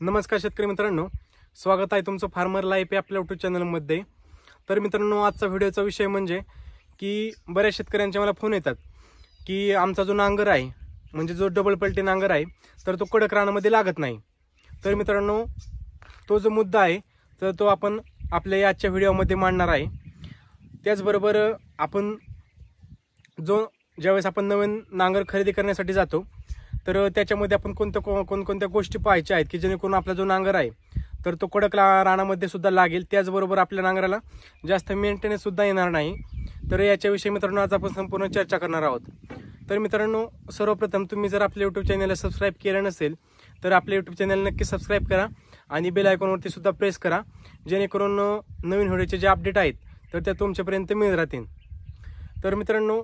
नमस्कार शेतकरी मित्रांनो, स्वागत आहे तुमचं फार्मर लाईफ या आपल्या यूट्यूब चॅनलमध्ये। तर मित्रांनो, आजचा व्हिडिओचा विषय म्हणजे की बऱ्याच शेतकऱ्यांचे मला फोन येतात की आमचा जो नांगर आहे म्हणजे जो डबल पलटी नांगर आहे तर तो कडक रानामध्ये लागत नाही। तर मित्रांनो, तो जो मुद्दा आहे तर तो आपण आपल्या आजच्या व्हिडिओमध्ये मांडणार आहे। त्याचबरोबर आपण ज्यावेळेस आपण नवीन नांगर खरेदी करण्यासाठी जातो तर त्याच्यामध्ये आपण कोणकोणत्या गोष्टी पाहायच्या आहेत की जेणेकरून आपला जो नांगर आहे तर तो कडक रानामध्ये सुद्धा लागेल, त्याचबरोबर आपल्या नांगराला जास्त मेंटेनन्स सुद्धा येणार नाही। तर याच्याविषयी मित्रांनो आज आपण संपूर्ण चर्चा करणार आहोत। तर मित्रांनो, सर्वप्रथम तुम्ही जर आपल्या यूट्यूब चॅनलला सबस्क्राईब केलं नसेल तर आपल्या यूट्यूब चॅनल नक्की सबस्क्राईब करा आणि बेल आयकॉनवरती सुद्धा प्रेस करा, जेणेकरून नवीन व्हिडिओचे जे अपडेट आहेत तर ते तुमच्यापर्यंत मिळत राहतील। तर मित्रांनो,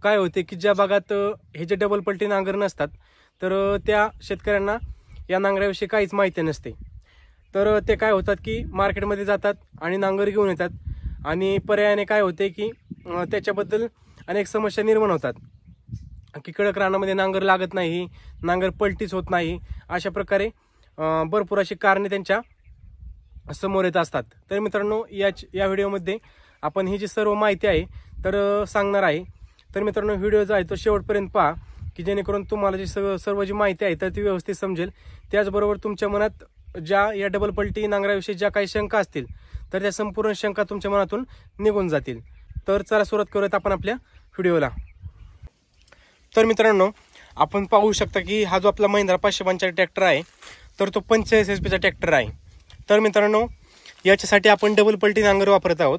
काय होते की ज्या भागात हे जे डबल पलटी नांगर नसतात तर त्या शेतकऱ्यांना या नांगराविषयी काहीच माहिती नसते। तर ते काय होतात की मार्केटमध्ये जातात आणि नांगर घेऊन येतात आणि पर्यायाने काय होते की त्याच्याबद्दल अनेक समस्या निर्माण होतात की कडक रानामध्ये नांगर लागत नाही, नांगर पलटीच होत नाही, अशा प्रकारे भरपूर अशी कारणे त्यांच्या समोर येत असतात। तर मित्रांनो, या व्हिडिओमध्ये आपण ही जी सर्व माहिती आहे तर सांगणार आहे। तर मित्रांनो, व्हिडिओ जो आहे तो शेवटपर्यंत पहा की जेणेकरून तुम्हाला जी सर्व जी माहिती आहे तर ती व्यवस्थित समजेल। त्याचबरोबर तुमच्या मनात या डबल पलटी नांगराविषयी ज्या काही शंका असतील तर त्या संपूर्ण शंका तुमच्या मनातून निघून जातील। तर चला सुरुवात करूयात आपण आपल्या व्हिडिओला। तर मित्रांनो, आपण पाहू शकता की हा जो आपला महिंद्रा 545 ट्रॅक्टर आहे तर तो 45 HP चा ट्रॅक्टर आहे। तर मित्रांनो, याच्यासाठी आपण डबल पलटी नांगर वापरत आहोत।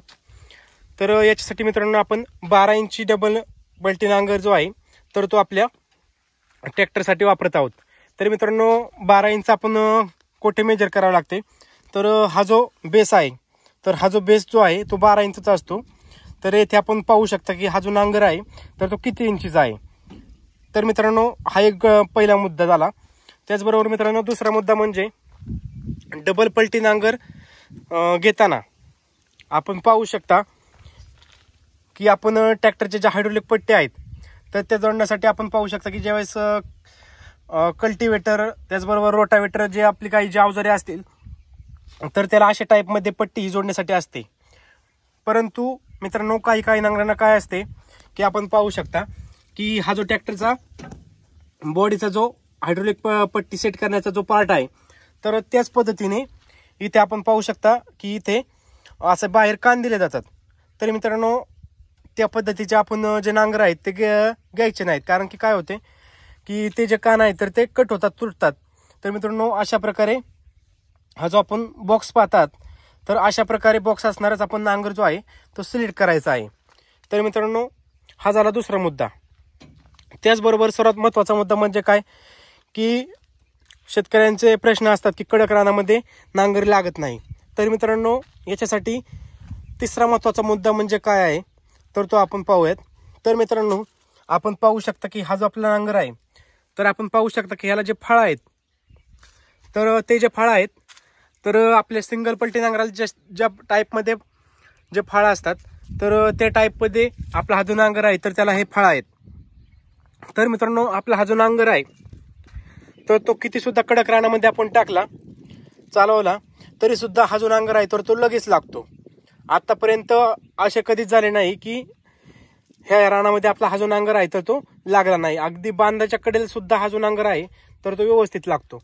तर याच्यासाठी मित्रांनो आपण 12 इंची डबल पलटी नांगर जो आहे तर तो आपल्या ट्रॅक्टरसाठी वापरत आहोत। तर मित्रांनो, 12 इंच आपण कोठे मेजर करावं लागते तर हा जो बेस आहे तर हा जो बेस जो आहे तो 12 इंचचा असतो। तर येथे आपण पाहू शकता की हा जो नांगर आहे तर तो किती इंचीचा आहे। तर मित्रांनो, हा एक पहिला मुद्दा झाला। त्याचबरोबर मित्रांनो, दुसरा मुद्दा म्हणजे डबल पलटी नांगर घेताना आपण पाहू शकता की आपण ट्रॅक्टरचे जे हायड्रोलिक पट्टे आहेत तर त्या जोडण्यासाठी आपण पाहू शकता की ज्यावेळेस कल्टिवेटर त्याचबरोबर रोटावेटर जे आपली काही जे अवजारे असतील तर त्याला अशा टाईपमध्ये पट्टी जोडण्यासाठी असते। परंतु मित्रांनो, काही नांगरांना काय असते की आपण पाहू शकता की हा जो ट्रॅक्टरचा बॉडीचा जो हायड्रोलिक पट्टी सेट करण्याचा जो पार्ट आहे तर त्याच पद्धतीने इथे आपण पाहू शकता की इथे असं बाहेर कान दिले जातात। तर मित्रांनो, त्या पद्धतीचे आपण जे नांगर आहेत ते घ्यायचे नाहीत, कारण की काय होते की ते जे कान आहेत तर ते कट होतात, तुटतात। तर मित्रांनो, अशा प्रकारे हा जो आपण बॉक्स पाहतात तर अशा प्रकारे बॉक्स असणारच आपण नांगर जो आहे तो सिलेक्ट करायचा आहे। तर मित्रांनो, हा झाला दुसरा मुद्दा। त्याचबरोबर सर्वात महत्त्वाचा मुद्दा म्हणजे काय की शेतकऱ्यांचे प्रश्न असतात की कडक रानामध्ये नांगर लागत नाही। तर मित्रांनो, याच्यासाठी तिसरा महत्त्वाचा मुद्दा म्हणजे काय आहे तर तो आपण पाहूयात। तर मित्रांनो, आपण पाहू शकता की हा जो आपला नांगर आहे तर आपण पाहू शकता की ह्याला जे फाळा आहेत तर ते जे फाळा आहेत तर आपल्या सिंगल पलटी नांगराला ज्या टाईपमध्ये जे फाळा असतात तर त्या टाईपमध्ये आपला हा जो नांगर आहे तर त्याला हे फाळा आहेत। तर मित्रांनो, आपला हा जो नांगर आहे तर तो किती सुद्धा कडक रानामध्ये आपण टाकला, चालवला तरी सुद्धा हा जो नांगर आहे तर तो लगेच लागतो। आतापर्यंत असे कधीच झाले नाही की ह्या रानामध्ये आपला हा जो नांगर आहे तर तो लागला नाही। अगदी बांधाच्या कडेला सुद्धा हा जो नांगर आहे तर तो व्यवस्थित लागतो।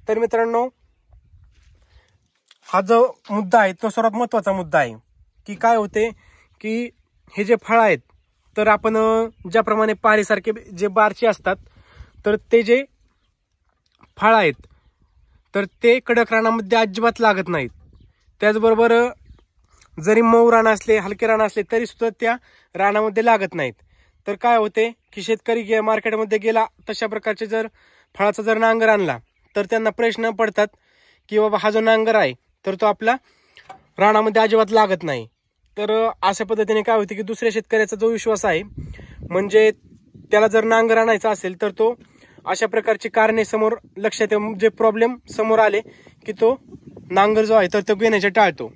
तर मित्रांनो, हा जो मुद्दा आहे तो सर्वात महत्त्वाचा मुद्दा आहे की काय होते की हे जे फळ आहेत तर आपण ज्याप्रमाणे पारीसारखे जे बारचे असतात तर ते जे फळ आहेत तर ते कडक रानामध्ये अजिबात लागत नाहीत। त्याचबरोबर जरी मऊ रान असले, हलके रान असले तरी सुद्धा त्या रानामध्ये लागत नाहीत। तर काय होते की शेतकरी मार्केटमध्ये गेला तशा प्रकारचे जर फळाचा जर नांगर आणला तर त्यांना प्रश्न पडतात की बाबा हा जो नांगर आहे तर तो आपला रानामध्ये अजिबात लागत नाही। तर अशा पद्धतीने काय होते की दुसऱ्या शेतकऱ्याचा जो विश्वास आहे म्हणजे त्याला जर नांगर आणायचा असेल तर तो अशा प्रकारची कारणे समोर लक्षात जे प्रॉब्लेम समोर आले की तो नांगर जो आहे तर तो घेण्याचे टाळतो।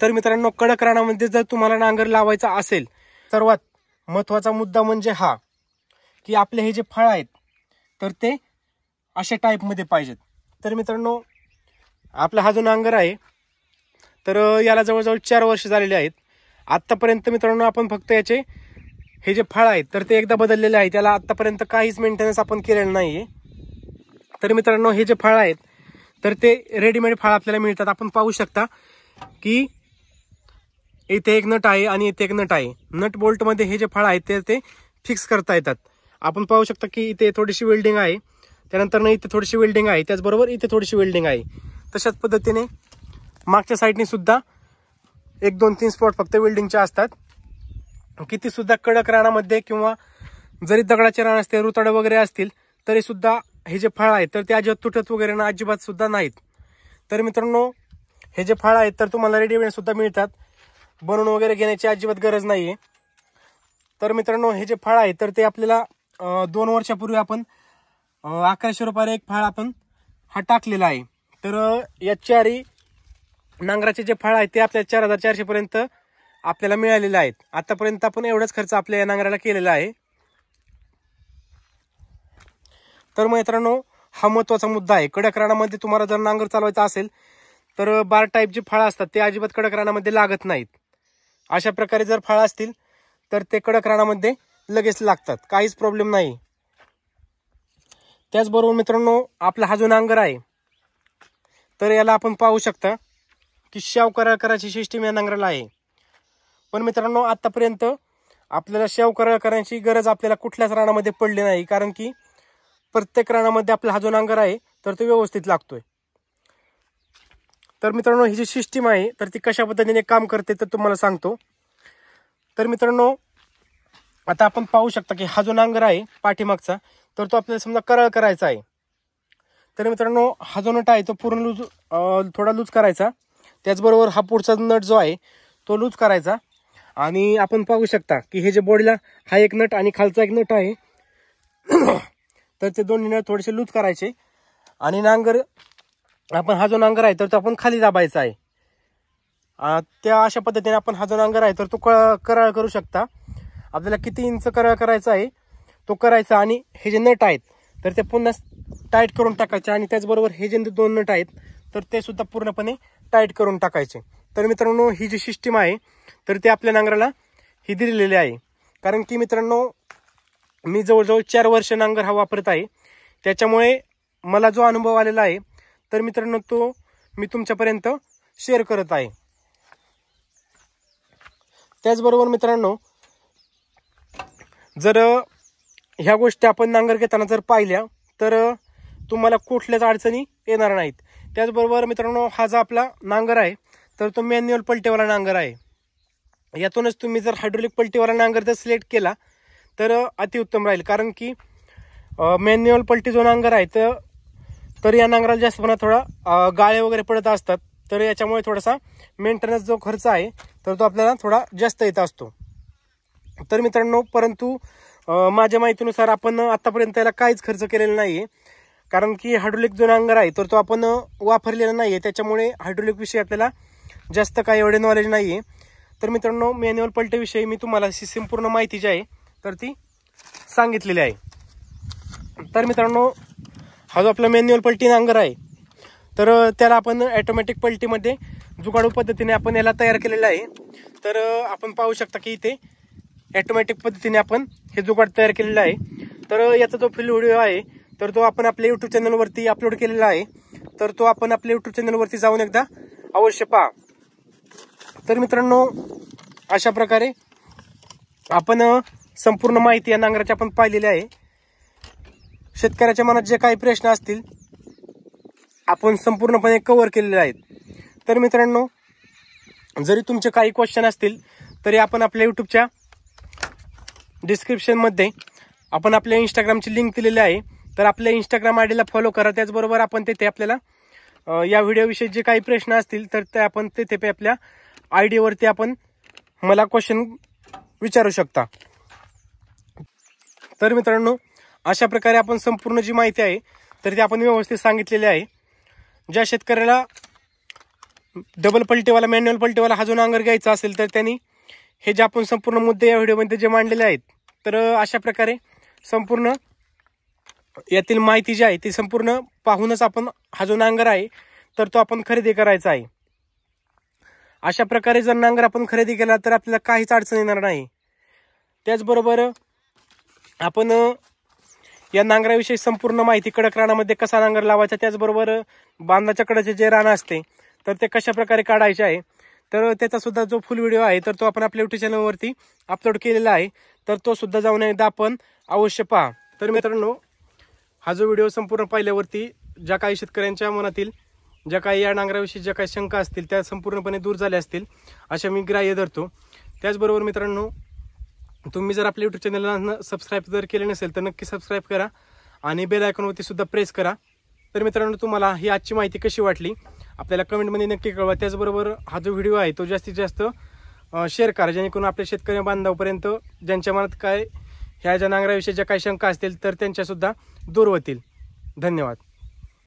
तर मित्रांनो, कडक रानामध्ये जर तुम्हाला नांगर लावायचा असेल सर्वात महत्त्वाचा मुद्दा म्हणजे हा की आपले हे जे फळ आहेत तर ते अशा टाईपमध्ये पाहिजेत। तर मित्रांनो आपला हा जो नांगर आहे तर याला जवळजवळ 4 वर्ष झालेले आहेत. आत्तापर्यंत मित्रांनो आपण फक्त याचे हे जे फळ आहेत तर ते एकदा बदललेले आहे, त्याला आत्तापर्यंत काहीच मेंटेनन्स आपण केलेलं नाहीये. तर मित्रांनो हे जे फळ आहेत तर ते रेडीमेड फळ आपल्याला मिळतात. आपण पाहू शकता की इथे एक नट आहे आणि इथे एक नट आहे. नट बोल्ट मध्ये हे जे फळ आहेत ते फिक्स करता येतात. आपण पाहू शकता की इथे थोडीशी वेल्डिंग आहे, त्यानंतर इथे थोडीशी वेल्डिंग आहे, त्याचबरोबर इथे थोडीशी वेल्डिंग आहे. तशाच पद्धतीने मागच्या साईडने सुद्धा 1 2 3 स्पॉट फक्त वेल्डिंगचे असतात. किती सुद्धा कडक रानामध्ये किंवा जरी दगडाचे रान असते, रुताड वगैरे असतील तरी सुद्धा हे जे फळ आहेत तर ते अजिबात तुटत वगैरे ना अजिबात सुद्धा नाहीत. तर मित्रांनो हे जे फळ आहेत तर तुम्हाला रेडीमेड सुद्धा मिळतात, बनवून वगैरे घेण्याची अजिबात गरज नाहीये. तर मित्रांनो हे जे फळ आहे तर ते आपल्याला 2 वर्षापूर्वी आपण 1100 रुपयाला एक फळ आपण हा टाकलेला आहे. तर या 4 नांगराचे जे फळ आहेत ते आपल्याला 4400 पर्यंत आपल्याला मिळालेले आहेत. आतापर्यंत आपण एवढाच खर्च आपल्या या नांगराला केलेला आहे. तर मित्रांनो हा महत्वाचा मुद्दा आहे. कडक रानामध्ये तुम्हाला जर नांगर चालवायचा असेल तर बार टाईप जे फळ असतात ते अजिबात कडक रानामध्ये लागत नाहीत. अशा प्रकारे जर फळ असतील तर ते कडक रानामध्ये लगेच लागतात, काहीच प्रॉब्लेम नाही. त्याचबरोबर मित्रांनो आपला हा जो नांगर आहे तर याला आपण पाहू शकता की शेव करायची सिस्टीम या नांगराला आहे. पण मित्रांनो आतापर्यंत आपल्याला शेव करण्याची गरज आपल्याला कुठल्याच रानामध्ये पडली नाही, कारण की प्रत्येक रानामध्ये आपला हा जो नांगर आहे तर तो व्यवस्थित लागतोय. तर मित्रांनो ही जी सिस्टीम आहे तर ती कशा पद्धतीने काम करते तर तुम्हाला सांगतो. तर मित्रांनो आता आपण पाहू शकता की हा जो नांगर आहे पाठीमागचा तर तो आपल्याला समजा करळ करायचा आहे. तर मित्रांनो हा जो नट आहे तो पूर्ण लूज थोडा लूज करायचा, त्याचबरोबर हा पुढचा नट जो आहे तो लूज करायचा. आणि आपण पाहू शकता की हे जे बॉडीला हा एक नट आणि खालचा एक नट आहे तर ते दोन्ही नट थोडेसे लूज करायचे आणि नांगर आपण हा जो नांगर आहे तर तो आपण खाली दाबायचा आहे. त्या अशा पद्धतीने आपण हा जो नांगर आहे तर तो कराळ करू शकता. आपल्याला किती इंच कराळ करायचा आहे तो करायचा आणि हे जे नट आहेत तर ते पुन्हा टाईट करून टाकायचे आणि त्याचबरोबर हे जे 2 नट आहेत तर ते सुद्धा पूर्णपणे टाईट करून टाकायचे. तर मित्रांनो ही जी सिस्टीम आहे तर ते आपल्या नांगराला ही दिलेली आहे. कारण की मित्रांनो मी जवळजवळ 4 वर्ष नांगर हा वापरत आहे, त्याच्यामुळे मला जो अनुभव आलेला आहे तर मित्रांनो तो मी तुमच्यापर्यंत शेअर करत आहे. त्याचबरोबर मित्रांनो जर ह्या गोष्टी आपण नांगर घेताना जर पाहिल्या तर तुम्हाला कुठल्याच अडचणी येणार नाहीत. त्याचबरोबर मित्रांनो हा जो आपला नांगर आहे तर तो मॅन्युअल पलटेवाला नांगर आहे. यातूनच तुम्ही जर हायड्रोलिक पलटीवाला नांगर जर सिलेक्ट केला तर अतिउत्तम राहील, कारण की मॅन्युअल पलटी जो नांगर आहे तर या नांगराला जास्तपणा थोडा गाळे वगैरे पडत असतात, तर याच्यामुळे थोडासा मेंटेनन्स जो खर्च आहे तर तो आपल्याला थोडा जास्त येत असतो. तर मित्रांनो परंतु माझ्या माहितीनुसार आपण आतापर्यंत याला काहीच खर्च केलेला नाहीये, कारण की हायड्रोलिक जो नांगर आहे तर तो आपण वापरलेला नाहीये, त्याच्यामुळे हायड्रोलिक विषयी आपल्याला जास्त काही एवढे नॉलेज नाहीये. तर मित्रांनो मॅन्युअल पलटीविषयी मी तुम्हाला संपूर्ण माहिती जी आहे तर ती सांगितलेली आहे. तर मित्रांनो हा जो आपला मॅन्युअल पलटी नांगर आहे तर त्याला आपण ऑटोमॅटिक पलटीमध्ये जुगाडू पद्धतीने आपण याला तयार केलेला आहे. तर आपण पाहू शकता की इथे ऑटोमॅटिक पद्धतीने आपण हे जुगाड तयार केलेला आहे. तर याचा जो फुल व्हिडिओ आहे तर तो आपण आपल्या यूट्यूब चॅनलवरती अपलोड केलेला आहे, तर तो आपण आपल्या यूट्यूब चॅनलवरती जाऊन एकदा अवश्य पहा. तर मित्रांनो अशा प्रकारे आपण संपूर्ण माहिती या नांगराची आपण पाहिलेली आहे. शेतकऱ्याच्या मनात जे काही प्रश्न असतील आपण संपूर्णपणे कव्हर केलेले आहेत. तर मित्रांनो जरी तुमचे काही क्वेश्चन असतील तरी आपण आपल्या यूट्यूबच्या डिस्क्रिप्शनमध्ये आपण आपल्या इंस्टाग्रामची लिंक दिलेली आहे, तर आपल्या इंस्टाग्राम आयडीला फॉलो करा. त्याचबरोबर आपण तेथे आपल्याला या व्हिडिओविषयी जे काही प्रश्न असतील तर ते आपण तेथे आपल्या आयडीवरती आपण मला क्वेश्चन विचारू शकता. तर मित्रांनो अशा प्रकारे आपण संपूर्ण जी माहिती आहे तर ती आपण व्यवस्थित सांगितलेली आहे. ज्या शेतकऱ्याला डबल पलटीवाला मॅन्युअल पलटीवाला हा जो नांगर घ्यायचा असेल तर त्यांनी हे जे आपण संपूर्ण मुद्दे या व्हिडिओमध्ये जे मांडलेले आहेत तर अशा प्रकारे संपूर्ण यातील माहिती जी आहे ती संपूर्ण पाहूनच आपण हा जो नांगर आहे तर तो आपण खरेदी करायचा आहे. अशा प्रकारे जर नांगर आपण खरेदी केला तर आपल्याला काहीच अडचण येणार नाही. त्याचबरोबर आपण या नांगराविषयी संपूर्ण माहिती, कडक रानामध्ये कसा नांगर लावायचा, त्याचबरोबर बांधाच्या कडेचे जे रान असते तर ते कशा प्रकारे काढायचे आहे, तर त्याचा सुद्धा जो फुल व्हिडिओ आहे तर तो आपण आपल्या YouTube चॅनलवरती अपलोड केलेला आहे. तर तो सुद्धा जाऊन एकदा आपण अवश्य पहा. तर मित्रांनो, हा जो व्हिडिओ संपूर्ण पाहिल्यावरती ज्या काही शेतकऱ्यांच्या मनातील ज्या काही या नांगराविषयी ज्या काही शंका असतील त्या संपूर्णपणे दूर झाल्या असतील अशा मी ग्राह्य धरतो. त्याचबरोबर मित्रांनो, तुम्ही जर आपल्या YouTube चॅनलला सबस्क्राईब जर केले नसेल तर नक्की सबस्क्राईब करा आणि बेल आयकॉनवरती सुद्धा प्रेस करा. तर मित्रांनो, तुम्हाला ही आजची माहिती कशी वाटली आपल्याला कमेंटमध्ये नक्की कळवा. त्याचबरोबर हा जो व्हिडिओ आहे तो जास्तीत जास्त शेअर करा, जेणेकरून आपल्या शेतकरी बांधवापर्यंत ज्यांच्या मनात काय ह्या ज्या नांगराविषयी ज्या काही शंका असतील तर त्यांच्यासुद्धा दूर होतील. धन्यवाद.